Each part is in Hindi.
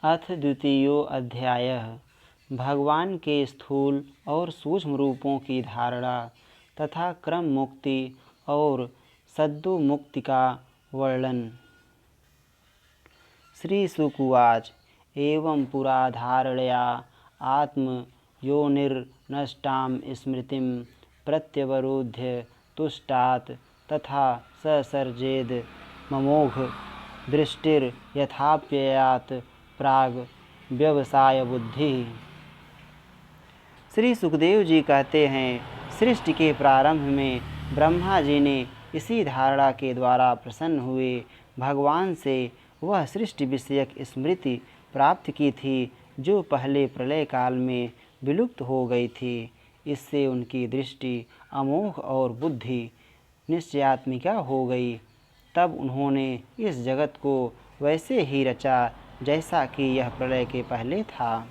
अथ द्वितीयो अध्यायः भगवान के स्थूल और सूक्ष्म रूपों की धारणा तथा क्रम मुक्ति और सद्दो मुक्ति का वर्णन। श्री शुक उवाच एवं पुरा धारणया आत्म योनिर्नष्टां स्मृतिं प्रत्यवरोध्य तुष्टात् तथा ससर्जेद ममोघ दृष्टिर्यथाप्ययात् प्राग व्यवसाय बुद्धि। श्री सुखदेव जी कहते हैं, सृष्टि के प्रारंभ में ब्रह्मा जी ने इसी धारणा के द्वारा प्रसन्न हुए भगवान से वह सृष्टि विषयक स्मृति प्राप्त की थी जो पहले प्रलय काल में विलुप्त हो गई थी। इससे उनकी दृष्टि अमोघ और बुद्धि निश्चयात्मिका हो गई। तब उन्होंने इस जगत को वैसे ही रचा जैसा कि यह प्रलय के पहले था।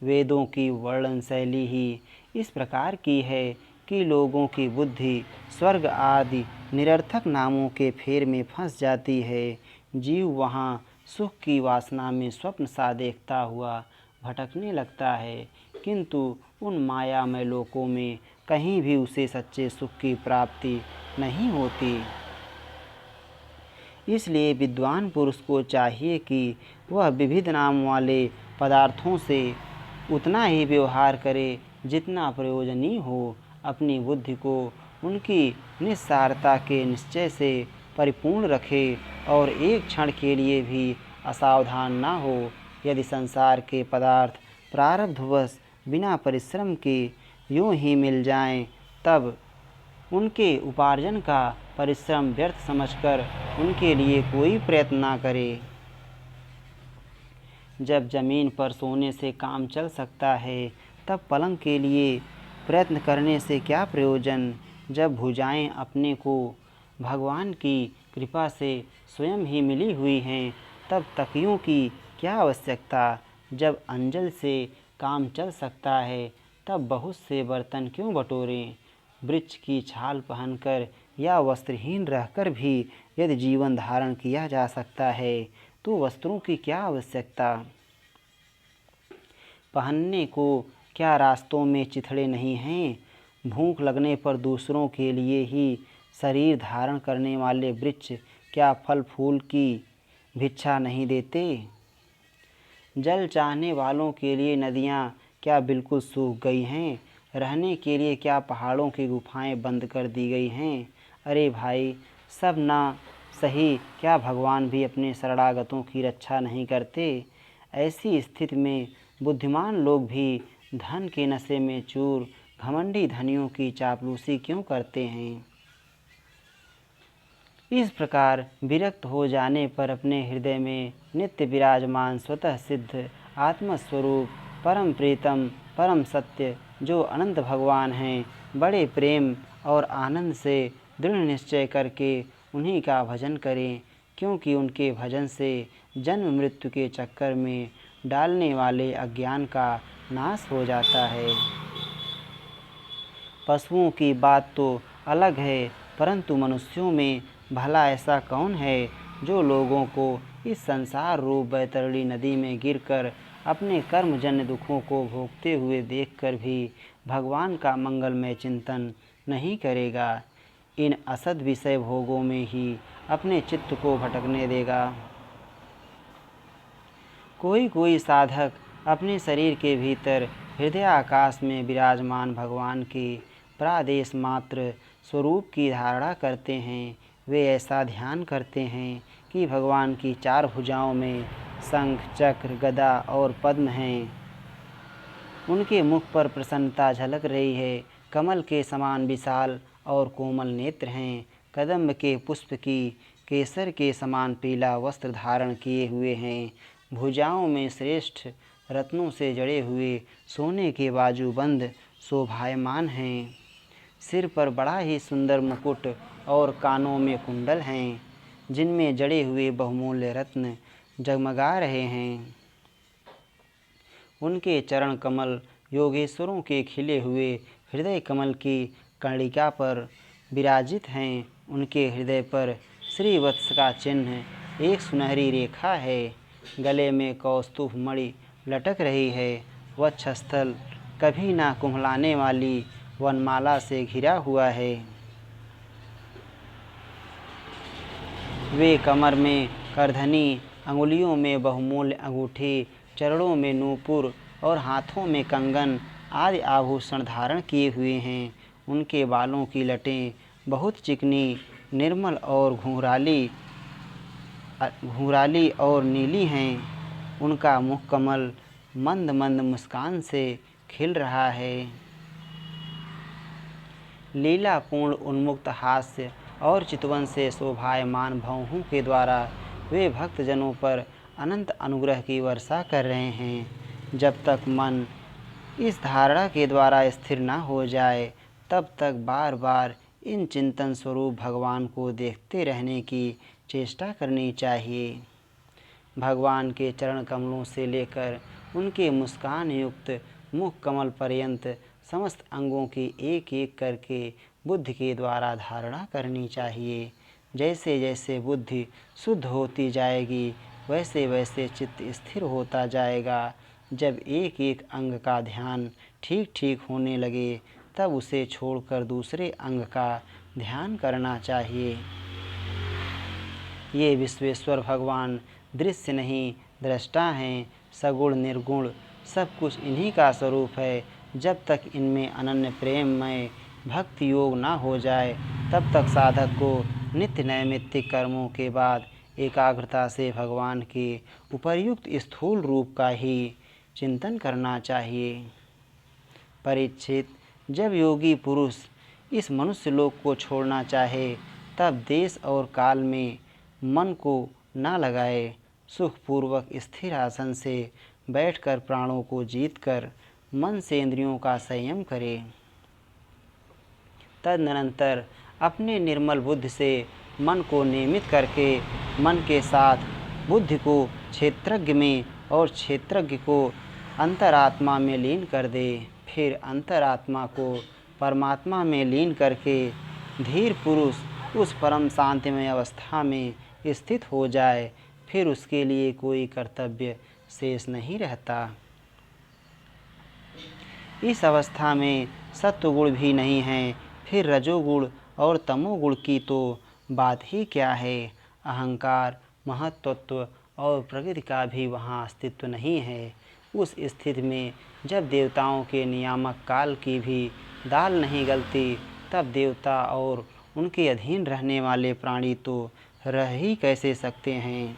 वेदों की वर्णन शैली ही इस प्रकार की है कि लोगों की बुद्धि स्वर्ग आदि निरर्थक नामों के फेर में फंस जाती है। जीव वहाँ सुख की वासना में स्वप्न सा देखता हुआ भटकने लगता है, किंतु उन मायामय लोकों में कहीं भी उसे सच्चे सुख की प्राप्ति नहीं होती। इसलिए विद्वान पुरुष को चाहिए कि वह विविध नाम वाले पदार्थों से उतना ही व्यवहार करे जितना प्रयोजनीय हो। अपनी बुद्धि को उनकी निस्सारता के निश्चय से परिपूर्ण रखे और एक क्षण के लिए भी असावधान न हो। यदि संसार के पदार्थ प्रारब्धवश बिना परिश्रम के यूं ही मिल जाएं, तब उनके उपार्जन का परिश्रम व्यर्थ समझकर उनके लिए कोई प्रयत्न न करे। जब जमीन पर सोने से काम चल सकता है, तब पलंग के लिए प्रयत्न करने से क्या प्रयोजन। जब भुजाएं अपने को भगवान की कृपा से स्वयं ही मिली हुई हैं, तब तकियों की क्या आवश्यकता। जब अंजल से काम चल सकता है, तब बहुत से बर्तन क्यों बटोरें। वृक्ष की छाल पहनकर या वस्त्रहीन रहकर भी यदि जीवन धारण किया जा सकता है, तो वस्त्रों की क्या आवश्यकता। पहनने को क्या रास्तों में चिथड़े नहीं हैं। भूख लगने पर दूसरों के लिए ही शरीर धारण करने वाले वृक्ष क्या फल फूल की भिक्षा नहीं देते। जल चाहने वालों के लिए नदियाँ क्या बिल्कुल सूख गई हैं। रहने के लिए क्या पहाड़ों की गुफाएं बंद कर दी गई हैं। अरे भाई, सब ना सही क्या भगवान भी अपने शरणागतों की रक्षा नहीं करते। ऐसी स्थिति में बुद्धिमान लोग भी धन के नशे में चूर घमंडी धनियों की चापलूसी क्यों करते हैं। इस प्रकार विरक्त हो जाने पर अपने हृदय में नित्य विराजमान स्वतः सिद्ध आत्मस्वरूप परम प्रीतम परम सत्य जो अनंत भगवान हैं, बड़े प्रेम और आनंद से दृढ़ निश्चय करके उन्हीं का भजन करें, क्योंकि उनके भजन से जन्म मृत्यु के चक्कर में डालने वाले अज्ञान का नाश हो जाता है। पशुओं की बात तो अलग है, परंतु मनुष्यों में भला ऐसा कौन है जो लोगों को इस संसार रूप बैतरणी नदी में गिरकर अपने कर्मजन्य दुखों को भोगते हुए देखकर भी भगवान का मंगलमय चिंतन नहीं करेगा। इन असद विषय भोगों में ही अपने चित्त को भटकने देगा। कोई कोई साधक अपने शरीर के भीतर हृदय आकाश में विराजमान भगवान के प्रादेश मात्र स्वरूप की धारणा करते हैं। वे ऐसा ध्यान करते हैं कि भगवान की चार भुजाओं में शंख चक्र गदा और पद्म हैं। उनके मुख पर प्रसन्नता झलक रही है। कमल के समान विशाल और कोमल नेत्र हैं। कदम्ब के पुष्प की केसर के समान पीला वस्त्र धारण किए हुए हैं। भुजाओं में श्रेष्ठ रत्नों से जड़े हुए सोने के बाजूबंद शोभायमान हैं। सिर पर बड़ा ही सुंदर मुकुट और कानों में कुंडल हैं, जिनमें जड़े हुए बहुमूल्य रत्न जगमगा रहे हैं। उनके चरण कमल योगेश्वरों के खिले हुए हृदय कमल की कर्णिका पर विराजित हैं। उनके हृदय पर श्रीवत्स का चिन्ह एक सुनहरी रेखा है। गले में कौस्तुभ मणि लटक रही है। वक्षस्थल कभी ना कुम्हलाने वाली वनमाला से घिरा हुआ है। वे कमर में करधनी, अंगुलियों में बहुमूल्य अंगूठी, चरणों में नूपुर और हाथों में कंगन आदि आभूषण धारण किए हुए हैं। उनके बालों की लटें बहुत चिकनी, निर्मल और घुंघराली और नीली हैं। उनका मुख कमल मंद मंद मुस्कान से खिल रहा है। लीलापूर्ण उन्मुक्त हास्य और चितवन से शोभायमान भौहों के द्वारा वे भक्तजनों पर अनंत अनुग्रह की वर्षा कर रहे हैं। जब तक मन इस धारणा के द्वारा स्थिर न हो जाए, तब तक बार बार इन चिंतन स्वरूप भगवान को देखते रहने की चेष्टा करनी चाहिए। भगवान के चरण कमलों से लेकर उनके मुस्कान युक्त मुख कमल पर्यंत समस्त अंगों की एक एक करके बुद्धि के द्वारा धारणा करनी चाहिए। जैसे जैसे बुद्धि शुद्ध होती जाएगी, वैसे वैसे चित्त स्थिर होता जाएगा। जब एक एक अंग का ध्यान ठीक ठीक होने लगे, तब उसे छोड़कर दूसरे अंग का ध्यान करना चाहिए। ये विश्वेश्वर भगवान दृश्य नहीं, दृष्टा हैं। सगुण निर्गुण सब कुछ इन्हीं का स्वरूप है। जब तक इनमें अनन्य प्रेममय भक्ति योग ना हो जाए, तब तक साधक को नित्य नैमित्तिक कर्मों के बाद एकाग्रता से भगवान के उपर्युक्त स्थूल रूप का ही चिंतन करना चाहिए। परीक्षित, जब योगी पुरुष इस मनुष्य लोक को छोड़ना चाहे, तब देश और काल में मन को ना लगाए। सुखपूर्वक स्थिर आसन से बैठकर प्राणों को जीतकर मन से इंद्रियों का संयम करे। तदनंतर अपने निर्मल बुद्धि से मन को नियमित करके मन के साथ बुद्धि को क्षेत्रज्ञ में और क्षेत्रज्ञ को अंतरात्मा में लीन कर दे। फिर अंतरात्मा को परमात्मा में लीन करके धीर पुरुष उस परम शांतिमय अवस्था में स्थित हो जाए। फिर उसके लिए कोई कर्तव्य शेष नहीं रहता। इस अवस्था में सत्वगुण भी नहीं है, फिर रजोगुण और तमोगुण की तो बात ही क्या है। अहंकार, महत्त्व और प्रकृति का भी वहाँ अस्तित्व नहीं है। उस स्थिति में जब देवताओं के नियामक काल की भी दाल नहीं गलती, तब देवता और उनके अधीन रहने वाले प्राणी तो रह ही कैसे सकते हैं।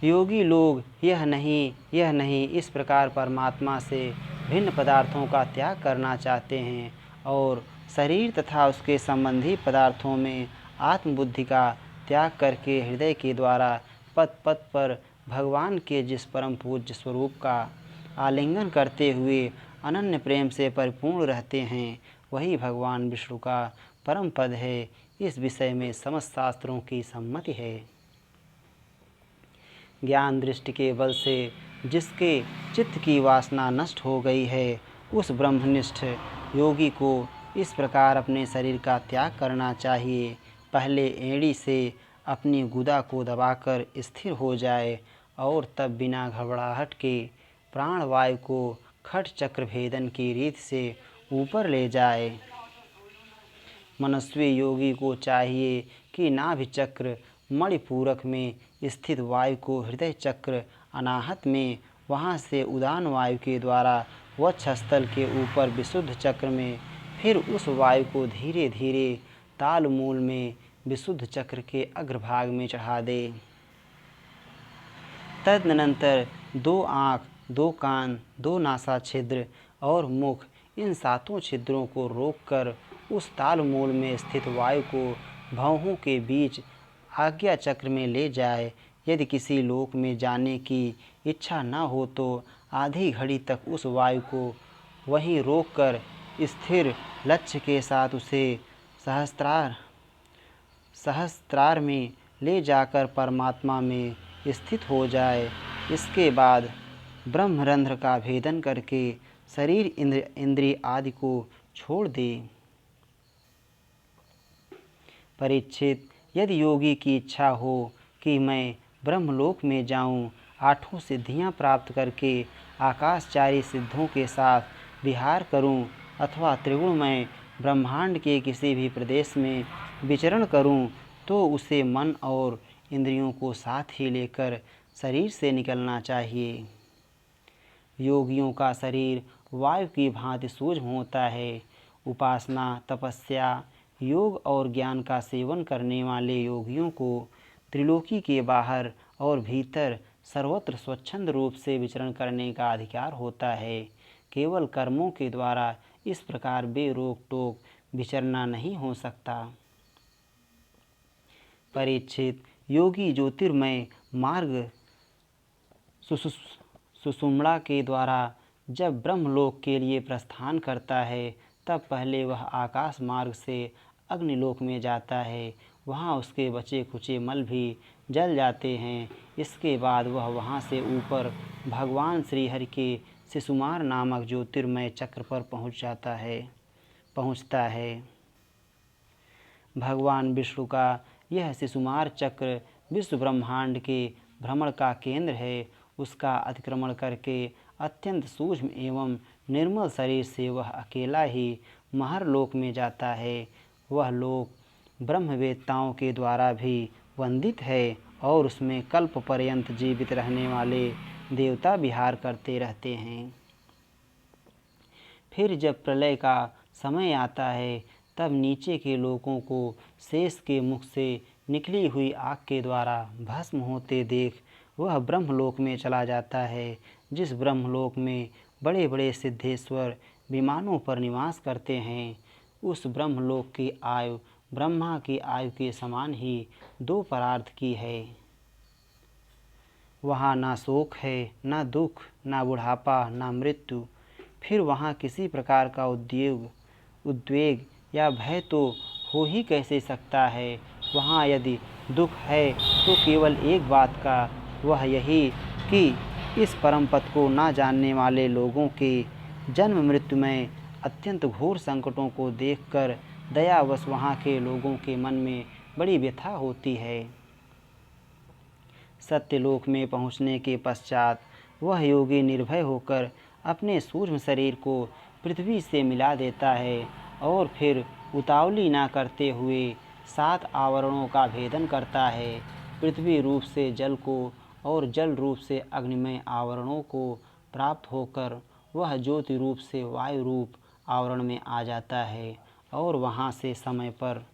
योगी लोग यह नहीं इस प्रकार परमात्मा से भिन्न पदार्थों का त्याग करना चाहते हैं और शरीर तथा उसके संबंधी पदार्थों में आत्मबुद्धि का त्याग करके हृदय के द्वारा पद पद पर भगवान के जिस परम पूज्य स्वरूप का आलिंगन करते हुए अनन्य प्रेम से परिपूर्ण रहते हैं, वही भगवान विष्णु का परम पद है। इस विषय में समस्त शास्त्रों की सम्मति है। ज्ञान दृष्टि के बल से जिसके चित्त की वासना नष्ट हो गई है, उस ब्रह्मनिष्ठ योगी को इस प्रकार अपने शरीर का त्याग करना चाहिए। पहले एड़ी से अपनी गुदा को दबाकर स्थिर हो जाए और तब बिना घबराहट के प्राणवायु को खट चक्र भेदन की रीत से ऊपर ले जाए। मनस्वी योगी को चाहिए कि नाभि चक्र मणिपूरक में स्थित वायु को हृदय चक्र अनाहत में, वहाँ से उदान वायु के द्वारा वक्षस्थल के ऊपर विशुद्ध चक्र में, फिर उस वायु को धीरे धीरे ताल मूल में विशुद्ध चक्र के अग्रभाग में चढ़ा दे। तदनंतर 2 आँख, 2 कान, 2 नासा छिद्र और मुख, इन 7 छिद्रों को रोककर उस ताल मूल में स्थित वायु को भौहों के बीच आज्ञा चक्र में ले जाए। यदि किसी लोक में जाने की इच्छा न हो तो आधी घड़ी तक उस वायु को वहीं रोककर स्थिर लक्ष्य के साथ उसे सहस्त्रार में ले जाकर परमात्मा में स्थित हो जाए। इसके बाद ब्रह्मरंध्र का भेदन करके शरीर इंद्रिय आदि को छोड़ दे। परीक्षित, यदि योगी की इच्छा हो कि मैं ब्रह्मलोक में जाऊं, आठों सिद्धियां प्राप्त करके आकाशचारी सिद्धों के साथ विहार करूं, अथवा त्रिगुणमय ब्रह्मांड के किसी भी प्रदेश में विचरण करूं, तो उसे मन और इंद्रियों को साथ ही लेकर शरीर से निकलना चाहिए। योगियों का शरीर वायु की भांति सूक्ष्म होता है। उपासना, तपस्या, योग और ज्ञान का सेवन करने वाले योगियों को त्रिलोकी के बाहर और भीतर सर्वत्र स्वच्छंद रूप से विचरण करने का अधिकार होता है। केवल कर्मों के द्वारा इस प्रकार बेरोक टोक विचरना नहीं हो सकता। परीक्षित, योगी ज्योतिर्मय मार्ग सुषुम्ना के द्वारा जब ब्रह्मलोक के लिए प्रस्थान करता है, तब पहले वह आकाश मार्ग से अग्निलोक में जाता है। वहाँ उसके बचे खुचे मल भी जल जाते हैं। इसके बाद वह वहाँ से ऊपर भगवान श्रीहरि के शिशुमार नामक ज्योतिर्मय चक्र पर पहुँचता है। भगवान विष्णु का यह शिशुमार चक्र विश्व ब्रह्मांड के भ्रमण का केंद्र है। उसका अतिक्रमण करके अत्यंत सूक्ष्म एवं निर्मल शरीर से वह अकेला ही महर लोक में जाता है। वह लोक ब्रह्मवेत्ताओं के द्वारा भी वंदित है और उसमें कल्प पर्यंत जीवित रहने वाले देवता विहार करते रहते हैं। फिर जब प्रलय का समय आता है, तब नीचे के लोगों को शेष के मुख से निकली हुई आग के द्वारा भस्म होते देख वह ब्रह्मलोक में चला जाता है। जिस ब्रह्मलोक में बड़े बड़े सिद्धेश्वर विमानों पर निवास करते हैं, उस ब्रह्मलोक की आयु ब्रह्मा की आयु के समान ही 2 परार्थ की है। वहाँ ना शोक है, ना दुख, ना बुढ़ापा, ना मृत्यु। फिर वहाँ किसी प्रकार का उद्वेग या भय तो हो ही कैसे सकता है। वहाँ यदि दुख है तो केवल एक बात का, वह यही कि इस परम पद को ना जानने वाले लोगों के जन्म मृत्यु में अत्यंत घोर संकटों को देखकर दयावश वहाँ के लोगों के मन में बड़ी व्यथा होती है। सत्यलोक में पहुँचने के पश्चात वह योगी निर्भय होकर अपने सूक्ष्म शरीर को पृथ्वी से मिला देता है और फिर उतावली ना करते हुए 7 आवरणों का भेदन करता है। पृथ्वी रूप से जल को और जल रूप से अग्निमय आवरणों को प्राप्त होकर वह ज्योति रूप से वायु रूप आवरण में आ जाता है और वहाँ से समय पर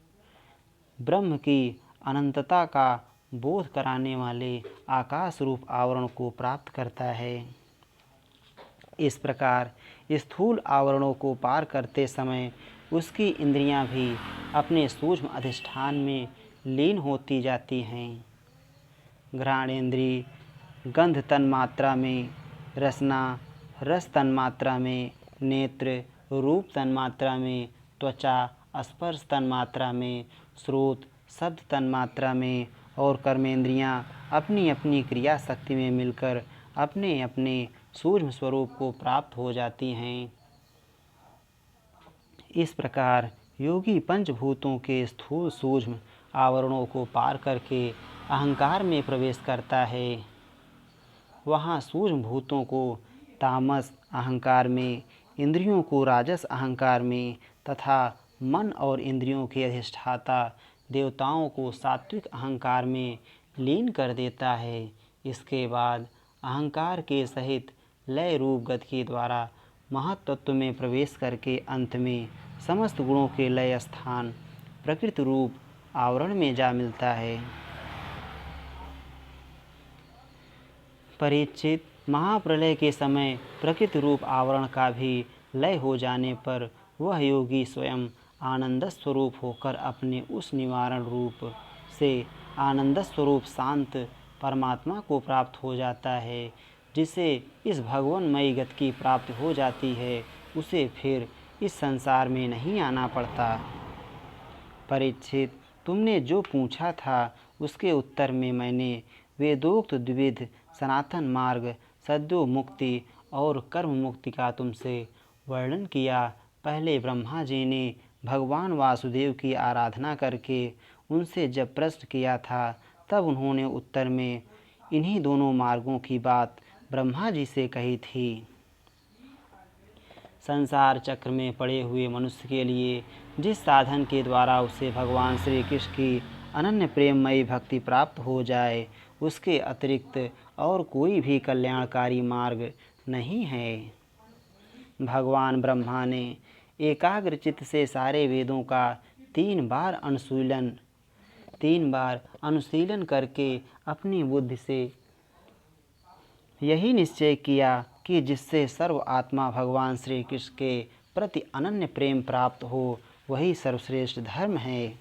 ब्रह्म की अनंतता का बोध कराने वाले आकाश रूप आवरण को प्राप्त करता है। इस प्रकार स्थूल आवरणों को पार करते समय उसकी इंद्रियां भी अपने सूक्ष्म अधिष्ठान में लीन होती जाती हैं। घ्राणेन्द्रिय गंध तन्मात्रा में, रसना रस तन्मात्रा में, नेत्र रूप तन्मात्रा में, त्वचा स्पर्श तन्मात्रा में, श्रोत शब्द तन्मात्रा में और कर्मेंद्रियां अपनी अपनी क्रिया शक्ति में मिलकर अपने अपने सूक्ष्म स्वरूप को प्राप्त हो जाती हैं। इस प्रकार योगी पंचभूतों के स्थूल सूक्ष्म आवरणों को पार करके अहंकार में प्रवेश करता है। वहाँ सूक्ष्म भूतों को तामस अहंकार में, इंद्रियों को राजस अहंकार में तथा मन और इंद्रियों के अधिष्ठाता देवताओं को सात्विक अहंकार में लीन कर देता है। इसके बाद अहंकार के सहित लय रूप गति के द्वारा महत्तत्व में प्रवेश करके अंत में समस्त गुणों के लय स्थान प्रकृति रूप आवरण में जा मिलता है। परीक्षित, महाप्रलय के समय प्रकृति रूप आवरण का भी लय हो जाने पर वह योगी स्वयं आनंद स्वरूप होकर अपने उस निवारण रूप से आनंद स्वरूप शांत परमात्मा को प्राप्त हो जाता है। जिसे इस भगवानमयी गति की प्राप्ति हो जाती है, उसे फिर इस संसार में नहीं आना पड़ता। परीक्षित, तुमने जो पूछा था उसके उत्तर में मैंने वेदोक्त द्विविध सनातन मार्ग, सद्यो मुक्ति और कर्म मुक्ति का तुमसे वर्णन किया। पहले ब्रह्मा जी ने भगवान वासुदेव की आराधना करके उनसे जब प्रश्न किया था, तब उन्होंने उत्तर में इन्हीं दोनों मार्गों की बात ब्रह्मा जी से कही थी। संसार चक्र में पड़े हुए मनुष्य के लिए जिस साधन के द्वारा उसे भगवान श्री कृष्ण की अनन्य प्रेममयी भक्ति प्राप्त हो जाए, उसके अतिरिक्त और कोई भी कल्याणकारी मार्ग नहीं है। भगवान ब्रह्मा ने एकाग्र चित्त से सारे वेदों का 3 बार अनुशीलन करके अपनी बुद्धि से यही निश्चय किया कि जिससे सर्व आत्मा भगवान श्री कृष्ण के प्रति अनन्य प्रेम प्राप्त हो, वही सर्वश्रेष्ठ धर्म है।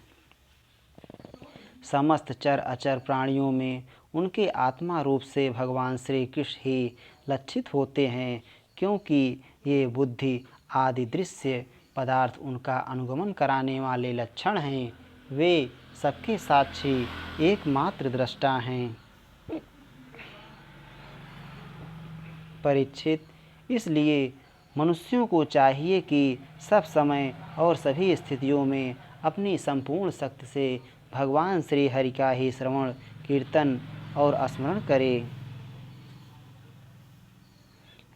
समस्त चर अचर प्राणियों में उनके आत्मा रूप से भगवान श्री कृष्ण ही लक्षित होते हैं, क्योंकि ये बुद्धि आदि दृश्य पदार्थ उनका अनुगमन कराने वाले लक्षण हैं। वे सबके साक्षी एकमात्र दृष्टा हैं। परीक्षित, इसलिए मनुष्यों को चाहिए कि सब समय और सभी स्थितियों में अपनी संपूर्ण शक्ति से भगवान श्री हरि का ही श्रवण, कीर्तन और स्मरण करे।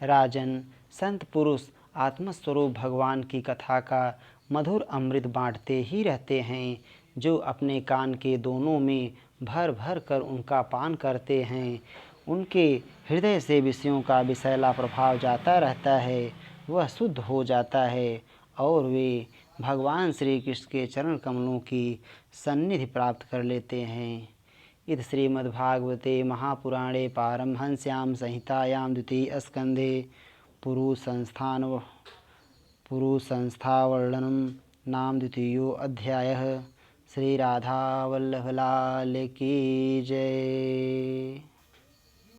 राजन, संत पुरुष आत्मस्वरूप भगवान की कथा का मधुर अमृत बांटते ही रहते हैं। जो अपने कान के दोनों में भर भर कर उनका पान करते हैं, उनके हृदय से विषयों का विषैला प्रभाव जाता रहता है, वह शुद्ध हो जाता है और वे भगवान श्री कृष्ण के चरण कमलों की सन्निधि प्राप्त कर लेते हैं। इति श्रीमद्भागवते महापुराणे पारमहंस्यां संहितायां द्वितीयस्कन्धे पुरुषसंस्थावर्णनं नाम द्वितीयो अध्यायः। श्री राधा वल्लभ लाल की जय।